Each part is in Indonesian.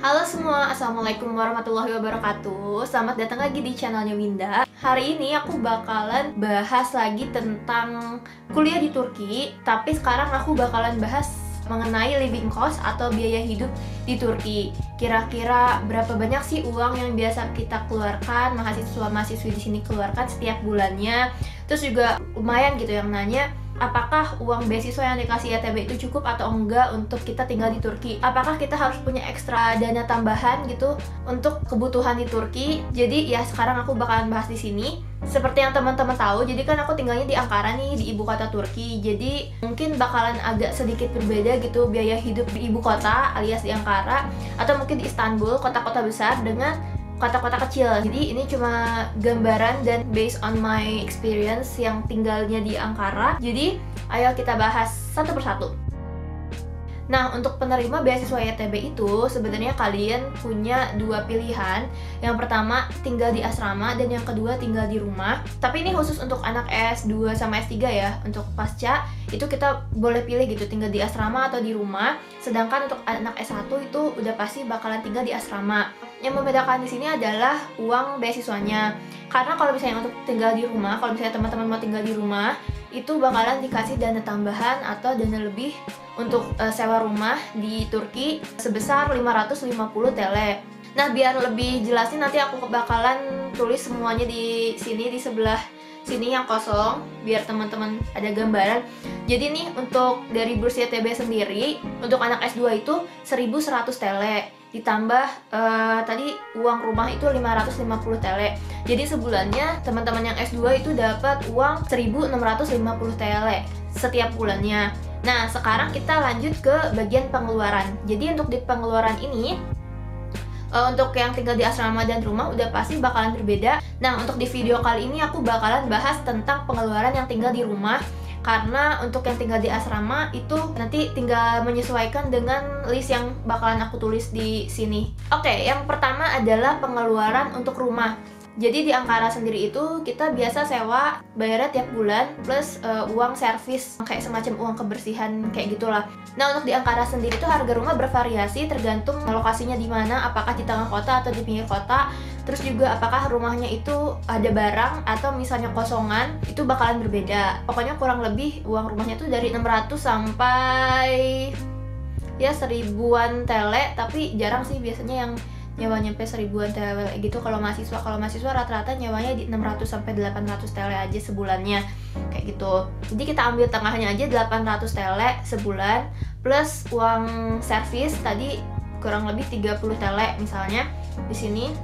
Halo semua, Assalamualaikum warahmatullahi wabarakatuh. Selamat datang lagi di channelnya Winda. Hari ini aku bakalan bahas lagi tentang kuliah di Turki. Tapi sekarang aku bakalan bahas mengenai living cost atau biaya hidup di Turki. Kira-kira berapa banyak sih uang yang biasa kita keluarkan, mahasiswa-mahasiswi di sini keluarkan setiap bulannya. Terus juga lumayan gitu yang nanya, apakah uang beasiswa yang dikasih YTB itu cukup atau enggak untuk kita tinggal di Turki? Apakah kita harus punya ekstra dana tambahan gitu untuk kebutuhan di Turki? Jadi ya sekarang aku bakalan bahas di sini. Seperti yang teman-teman tahu, jadi kan aku tinggalnya di Ankara nih, di ibu kota Turki. Jadi mungkin bakalan agak sedikit berbeda gitu biaya hidup di ibu kota alias di Ankara, atau mungkin di Istanbul, kota-kota besar dengan kota-kota kecil. Jadi ini cuma gambaran dan based on my experience yang tinggalnya di Ankara. Jadi ayo kita bahas satu persatu. Nah, untuk penerima beasiswa YTB itu sebenarnya kalian punya dua pilihan. Yang pertama tinggal di asrama dan yang kedua tinggal di rumah. Tapi ini khusus untuk anak S2 sama S3 ya. Untuk pasca itu kita boleh pilih gitu tinggal di asrama atau di rumah. Sedangkan untuk anak S1 itu udah pasti bakalan tinggal di asrama. Yang membedakan di sini adalah uang beasiswanya. Karena kalau misalnya untuk tinggal di rumah, kalau misalnya teman-teman mau tinggal di rumah, itu bakalan dikasih dana tambahan atau dana lebih untuk sewa rumah di Turki sebesar 550 TL. Nah, biar lebih jelasin nanti aku bakalan tulis semuanya di sini, di sebelah sini yang kosong, biar teman-teman ada gambaran. Jadi nih untuk dari burs YTB sendiri untuk anak S2 itu 1100 TL. Ditambah tadi uang rumah itu 550 TL. Jadi sebulannya teman-teman yang S2 itu dapat uang 1650 TL setiap bulannya. Nah, sekarang kita lanjut ke bagian pengeluaran. Jadi untuk di pengeluaran ini untuk yang tinggal di asrama dan rumah udah pasti bakalan berbeda. Nah, untuk di video kali ini aku bakalan bahas tentang pengeluaran yang tinggal di rumah. Karena untuk yang tinggal di asrama itu nanti tinggal menyesuaikan dengan list yang bakalan aku tulis di sini. Oke, yang pertama adalah pengeluaran untuk rumah. Jadi di Ankara sendiri itu kita biasa sewa bayarnya tiap bulan plus uang servis kayak semacam uang kebersihan kayak gitulah. Nah, untuk di Ankara sendiri itu harga rumah bervariasi tergantung lokasinya di mana, apakah di tengah kota atau di pinggir kota. Terus juga apakah rumahnya itu ada barang atau misalnya kosongan, itu bakalan berbeda. Pokoknya kurang lebih uang rumahnya itu dari 600 sampai ya 1000-an TL, tapi jarang sih biasanya yang nyewa nyampe 1000-an TL gitu kalau mahasiswa rata-rata nyewanya di 600 sampai 800 TL aja sebulannya kayak gitu. Jadi kita ambil tengahnya aja 800 TL sebulan plus uang servis tadi kurang lebih 30 TL misalnya di sini.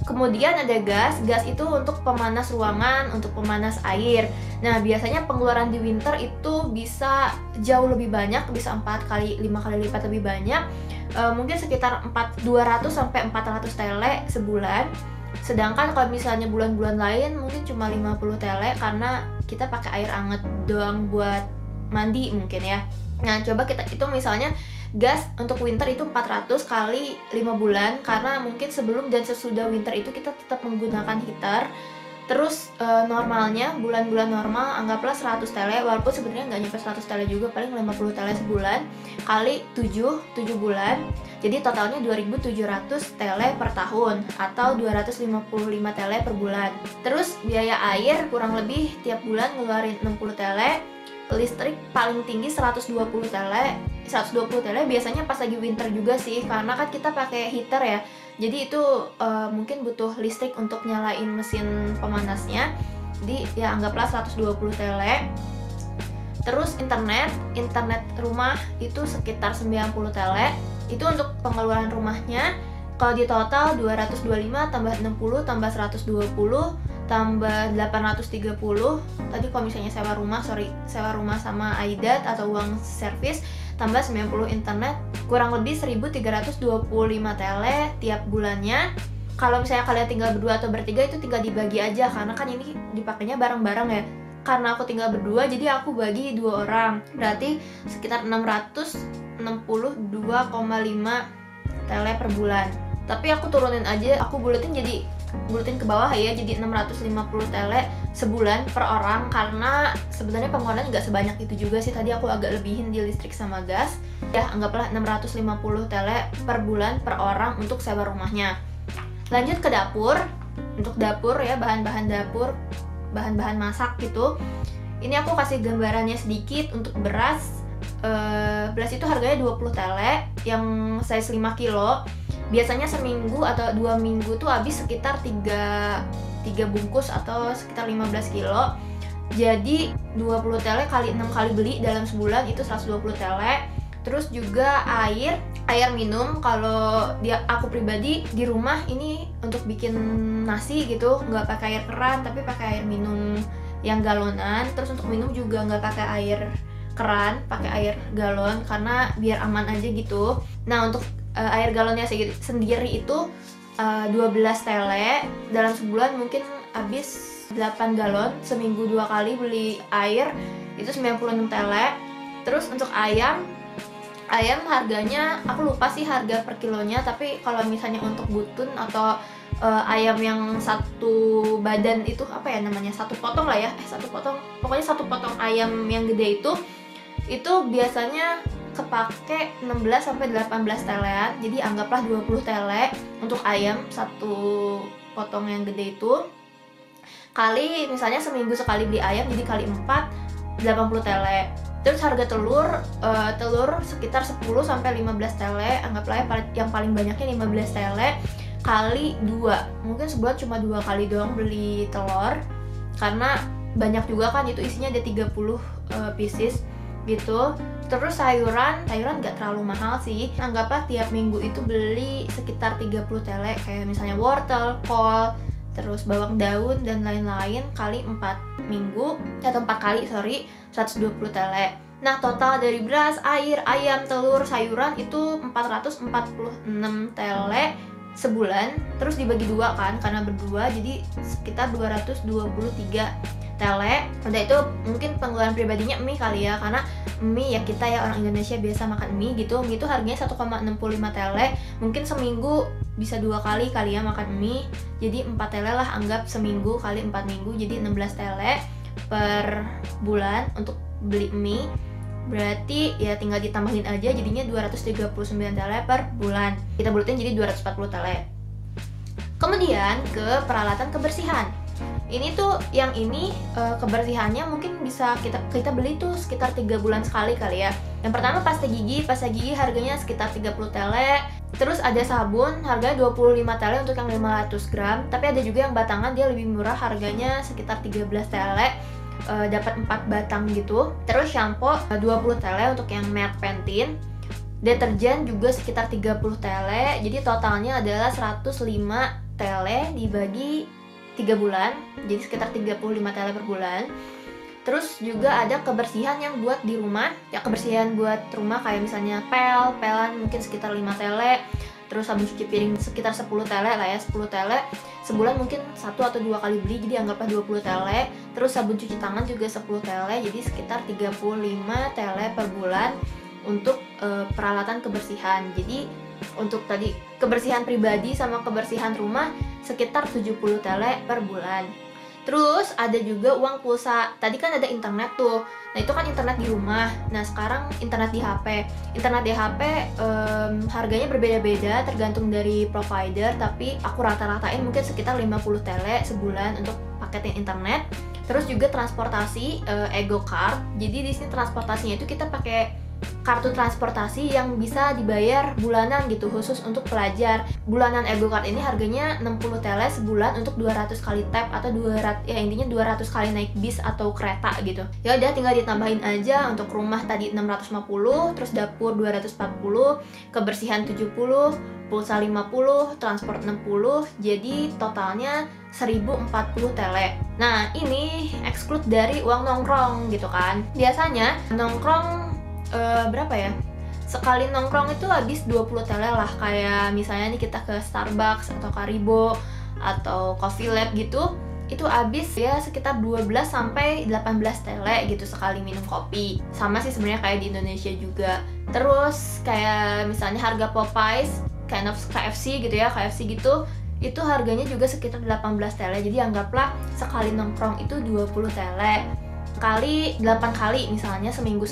Kemudian ada gas itu untuk pemanas ruangan, untuk pemanas air. Nah, biasanya pengeluaran di winter itu bisa jauh lebih banyak, bisa 4 kali, 5 kali lipat lebih banyak. Mungkin sekitar 200 sampai 400 TL sebulan. Sedangkan kalau misalnya bulan-bulan lain mungkin cuma 50 TL karena kita pakai air hangat doang buat mandi mungkin ya. Nah, coba kita hitung misalnya gas untuk winter itu 400 kali 5 bulan karena mungkin sebelum dan sesudah winter itu kita tetap menggunakan heater. Terus normalnya bulan-bulan normal anggaplah 100 TL, walaupun sebenarnya nggak nyampe 100 TL juga, paling 50 TL sebulan kali 7 bulan. Jadi totalnya 2700 TL per tahun atau 255 TL per bulan. Terus biaya air kurang lebih tiap bulan ngeluarin 60 TL. Listrik paling tinggi 120 TL. 120 TL biasanya pas lagi winter juga sih, karena kan kita pakai heater ya. Jadi itu mungkin butuh listrik untuk nyalain mesin pemanasnya. Jadi ya anggaplah 120 TL. Terus internet rumah itu sekitar 90 TL. Itu untuk pengeluaran rumahnya. Kalau di total 225 tambah 60 tambah 120 tambah 830. Tadi kalau misalnya sewa rumah sama aidat atau uang servis tambah 90 internet, kurang lebih 1325 TL tiap bulannya. Kalau misalnya kalian tinggal berdua atau bertiga itu tinggal dibagi aja karena kan ini dipakainya bareng-bareng ya. Karena aku tinggal berdua jadi aku bagi 2 orang. Berarti sekitar 662,5 TL per bulan. Tapi aku turunin aja, aku buletin jadi bulatin ke bawah ya, jadi 650 tele sebulan per orang, karena sebenarnya pengeluaran nggak sebanyak itu juga sih, tadi aku agak lebihin di listrik sama gas. Ya anggaplah 650 tele per bulan per orang untuk sewa rumahnya. Lanjut ke dapur. Untuk dapur ya, bahan-bahan dapur, bahan-bahan masak gitu. Ini aku kasih gambarannya sedikit. Untuk beras, beras itu harganya 20 tele yang size 5 kilo. Biasanya seminggu atau 2 minggu tuh habis sekitar 3 bungkus atau sekitar 15 kilo. Jadi 20 tele kali 6 kali beli dalam sebulan itu 120 tele. Terus juga air minum. Kalau aku pribadi di rumah ini untuk bikin nasi gitu nggak pakai air keran, tapi pakai air minum yang galonan. Terus untuk minum juga nggak pakai air keran, pakai air galon karena biar aman aja gitu. Nah untuk air galonnya sendiri itu 12 tele. Dalam sebulan mungkin habis 8 galon. Seminggu 2 kali beli air itu 96 tele. Terus untuk ayam harganya aku lupa sih harga per kilonya, tapi kalau misalnya untuk butun atau ayam yang satu badan itu apa ya namanya, satu potong lah ya, pokoknya satu potong ayam yang gede itu biasanya kepake 16-18 telean. Jadi anggaplah 20 tele untuk ayam satu potong yang gede itu, kali misalnya seminggu sekali beli ayam, jadi kali 4 80 tele. Terus harga telur sekitar 10-15 tele, anggaplah yang paling banyaknya 15 tele kali 2. Mungkin sebulan cuma 2 kali doang beli telur, karena banyak juga kan, itu isinya ada 30 pieces gitu. Terus sayuran gak terlalu mahal sih, anggaplah tiap minggu itu beli sekitar 30 tele, kayak misalnya wortel, kol, terus bawang daun dan lain-lain, kali 4 minggu atau 4 kali 120 tele. Nah total dari beras, air, ayam, telur, sayuran itu 446 tele sebulan. Terus dibagi 2 kan, karena berdua jadi sekitar 223 tele. Udah itu mungkin pengeluaran pribadinya mie kali ya, karena mie ya kita ya orang Indonesia biasa makan mie gitu. Mie itu harganya 1,65 tele, mungkin seminggu bisa 2 kali ya makan mie. Jadi 4 tele lah, anggap seminggu kali 4 minggu, jadi 16 tele per bulan untuk beli mie. Berarti ya tinggal ditambahin aja, jadinya 239 tele per bulan. Kita bulatin jadi 240 tele. Kemudian ke peralatan kebersihan. Ini tuh yang ini kebersihannya mungkin bisa kita beli tuh sekitar 3 bulan sekali kali ya. Yang pertama pasta gigi harganya sekitar 30 tele. Terus ada sabun harganya 25 tele untuk yang 500 gram. Tapi ada juga yang batangan, dia lebih murah, harganya sekitar 13 tele, dapat 4 batang gitu. Terus shampoo 20 tele untuk yang merek Pantene. Deterjen juga sekitar 30 tele. Jadi totalnya adalah 105 tele dibagi 3 bulan, jadi sekitar 35 tele per bulan. Terus juga ada kebersihan yang buat di rumah. Ya kebersihan buat rumah kayak misalnya pelan mungkin sekitar 5 tele. Terus sabun cuci piring sekitar 10 tele lah ya, 10 tele. Sebulan mungkin 1 atau 2 kali beli, jadi anggaplah 20 tele. Terus sabun cuci tangan juga 10 tele, jadi sekitar 35 tele per bulan untuk peralatan kebersihan. Jadi untuk tadi kebersihan pribadi sama kebersihan rumah sekitar 70 tele per bulan. Terus ada juga uang pulsa. Tadi kan ada internet tuh. Nah itu kan internet di rumah. Nah sekarang internet di HP. Internet di HP harganya berbeda-beda tergantung dari provider. Tapi aku rata-ratain mungkin sekitar 50 tele sebulan untuk paket internet. Terus juga transportasi Ego Card. Jadi di sini transportasinya itu kita pakai kartu transportasi yang bisa dibayar bulanan gitu, khusus untuk pelajar. Bulanan Ego Card ini harganya 60 tele sebulan untuk 200 kali tap atau 200, ya intinya 200 kali naik bis atau kereta gitu. Ya udah tinggal ditambahin aja. Untuk rumah tadi 650, terus dapur 240, kebersihan 70, pulsa 50, transport 60, jadi totalnya 1040 tele. Nah ini exclude dari uang nongkrong gitu kan. Biasanya nongkrong berapa ya? Sekali nongkrong itu habis 20 tele lah. Kayak misalnya nih kita ke Starbucks atau Karibo atau Coffee Lab gitu, itu habis ya sekitar 12-18 tele gitu sekali minum kopi. Sama sih sebenarnya kayak di Indonesia juga. Terus kayak misalnya harga Popeyes, kind of KFC gitu ya, KFC gitu, itu harganya juga sekitar 18 tele. Jadi anggaplah sekali nongkrong itu 20 tele kali 8 kali, misalnya seminggu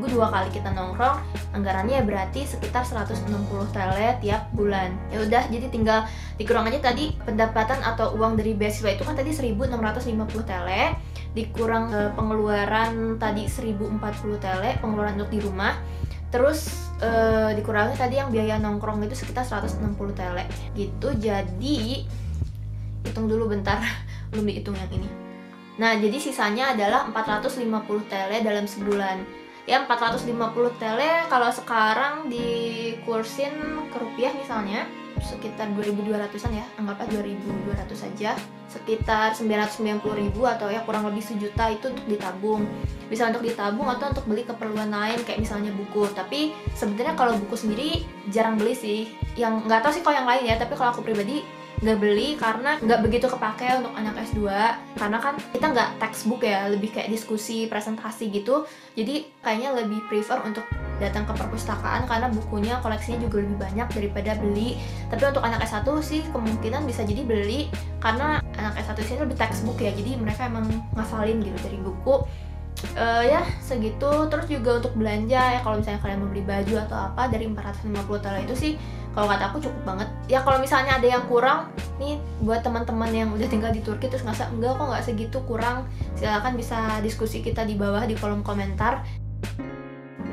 2 kali kita nongkrong, anggarannya berarti sekitar 160 tele tiap bulan. Ya udah, jadi tinggal dikurang aja tadi pendapatan atau uang dari beasiswa itu kan tadi 1.650 tele, dikurang pengeluaran tadi 1.040 tele pengeluaran untuk di rumah, terus dikurangi tadi yang biaya nongkrong itu sekitar 160 tele gitu. Jadi hitung dulu bentar, belum dihitung yang ini. Nah, jadi sisanya adalah 450 tele dalam sebulan. Ya, 450 tele kalau sekarang dikursin ke rupiah misalnya sekitar 2.200-an ya, anggaplah 2.200 saja, sekitar 990.000 atau ya kurang lebih sejuta itu untuk ditabung. Bisa untuk ditabung atau untuk beli keperluan lain kayak misalnya buku. Tapi sebenarnya kalau buku sendiri jarang beli sih. Yang nggak tahu sih kalau yang lain ya, tapi kalau aku pribadi nggak beli karena nggak begitu kepake untuk anak S2, karena kan kita nggak textbook ya, lebih kayak diskusi, presentasi gitu. Jadi kayaknya lebih prefer untuk datang ke perpustakaan karena bukunya, koleksinya juga lebih banyak daripada beli. Tapi untuk anak S1 sih kemungkinan bisa jadi beli karena anak S1 sini lebih textbook ya, jadi mereka emang ngafalin gitu dari buku. Ya segitu. Terus juga untuk belanja ya, kalau misalnya kalian mau beli baju atau apa, dari 450 tele itu sih kalau kata aku cukup banget. Ya kalau misalnya ada yang kurang nih buat teman-teman yang udah tinggal di Turki terus ngerasa enggak kok nggak segitu kurang, silakan bisa diskusi kita di bawah di kolom komentar.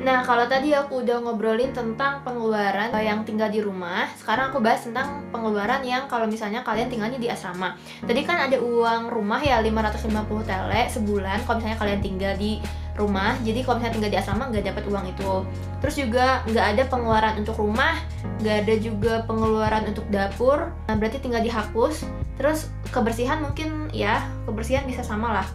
Nah, kalau tadi aku udah ngobrolin tentang pengeluaran yang tinggal di rumah, sekarang aku bahas tentang pengeluaran yang kalau misalnya kalian tinggalnya di asrama. Tadi kan ada uang rumah ya 550 tele sebulan kalau misalnya kalian tinggal di rumah. Jadi kalau misalnya tinggal di asrama nggak dapat uang itu. Terus juga nggak ada pengeluaran untuk rumah, nggak ada juga pengeluaran untuk dapur. Nah, berarti tinggal dihapus. Terus kebersihan mungkin ya, kebersihan bisa sama lah.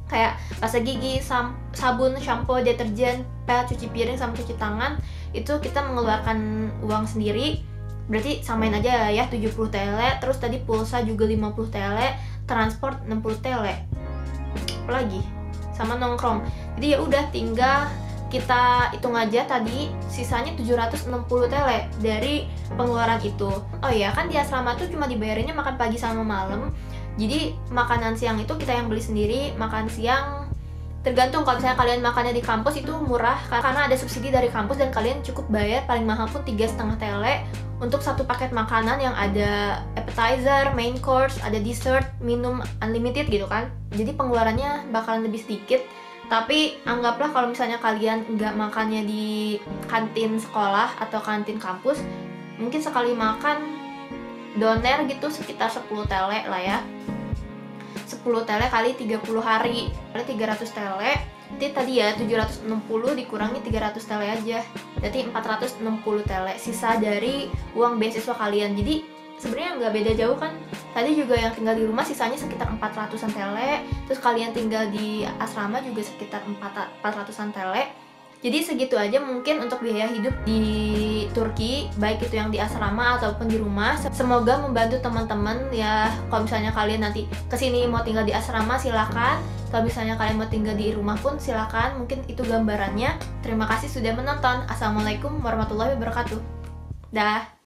Kayak pasta gigi, sabun, shampoo, deterjen, pel, cuci piring, sama cuci tangan, itu kita mengeluarkan uang sendiri. Berarti samain aja ya 70 tele. Terus tadi pulsa juga 50 tele, transport 60 tele. Apalagi sama nongkrong. Jadi ya udah tinggal kita hitung aja tadi sisanya 760 tele dari pengeluaran itu. Oh iya, kan di asrama tuh cuma dibayarinnya makan pagi sama malam. Jadi makanan siang itu kita yang beli sendiri. Makan siang tergantung, kalau misalnya kalian makannya di kampus itu murah karena ada subsidi dari kampus dan kalian cukup bayar paling mahal pun 3,5 tele untuk satu paket makanan yang ada appetizer, main course, ada dessert, minum unlimited gitu kan. Jadi pengeluarannya bakalan lebih sedikit. Tapi anggaplah kalau misalnya kalian nggak makannya di kantin sekolah atau kantin kampus, mungkin sekali makan doner gitu sekitar 10 tele lah ya. 10 tele kali 30 hari kali 300 tele. Jadi tadi ya 760 dikurangi 300 tele aja, berarti 460 tele sisa dari uang beasiswa kalian. Jadi sebenarnya nggak beda jauh kan. Tadi juga yang tinggal di rumah sisanya sekitar 400-an tele. Terus kalian tinggal di asrama juga sekitar 400-an tele. Jadi segitu aja mungkin untuk biaya hidup di Turki, baik itu yang di asrama ataupun di rumah. Semoga membantu teman-teman ya. Kalau misalnya kalian nanti kesini mau tinggal di asrama silakan. Kalau misalnya kalian mau tinggal di rumah pun silakan. Mungkin itu gambarannya. Terima kasih sudah menonton. Assalamualaikum warahmatullahi wabarakatuh. Dah.